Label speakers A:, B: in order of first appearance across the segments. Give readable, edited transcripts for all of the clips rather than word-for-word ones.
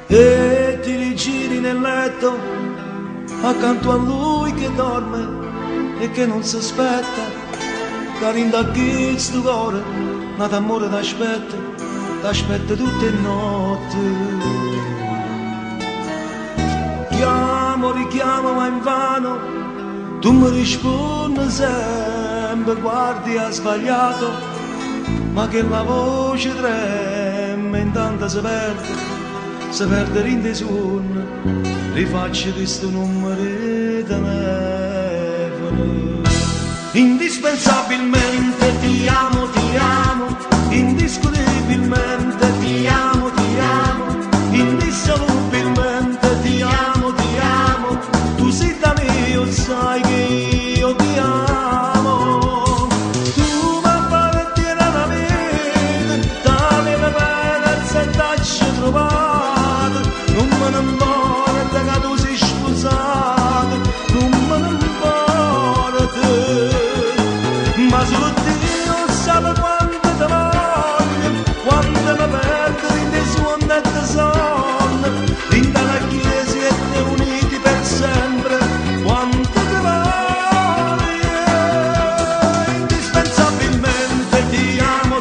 A: E ti rigiri nel letto accanto a lui che dorme e che non si aspetta, carinda che sto cuore, ma d'amore t'aspetta tutte le notti. Chiamo, richiamo ma invano, tu mi rispondi sempre, guardi ha sbagliato, ma che la voce trema intanto si perde in dei suoni, rifaccio questo numero di telefono. Indispensabilmente ti amo, indiscutibilmente ti amo, indissolubilmente ti amo, tu sei da me, io sai che io ti amo. Tu mi appartieni alla vita, da me mi pensa e t'hai trovato, non me ne importa che tu sei sposato, non me ne importa, ma solo Dio sa quanto ti voglio, quanto mi perdo in dei suoni e dei sonni, in dalla chiesa e te uniti per sempre, quanto ti voglio. Indispensabilmente ti amo,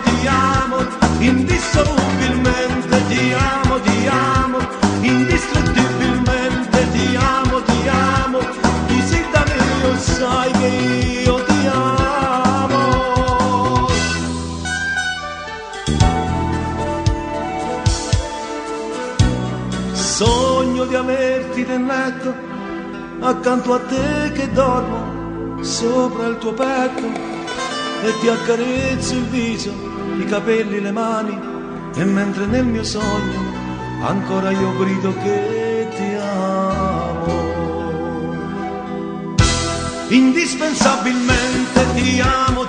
A: indissolubilmente ti amo, indistruttibilmente ti amo, tu sei da me, io sai che io ti amo. Sogno di averti nel letto, accanto a te che dormo, sopra il tuo petto, e ti accarezzo il viso, i capelli, le mani, e mentre nel mio sogno ancora io grido che ti amo. Indispensabilmente ti amo,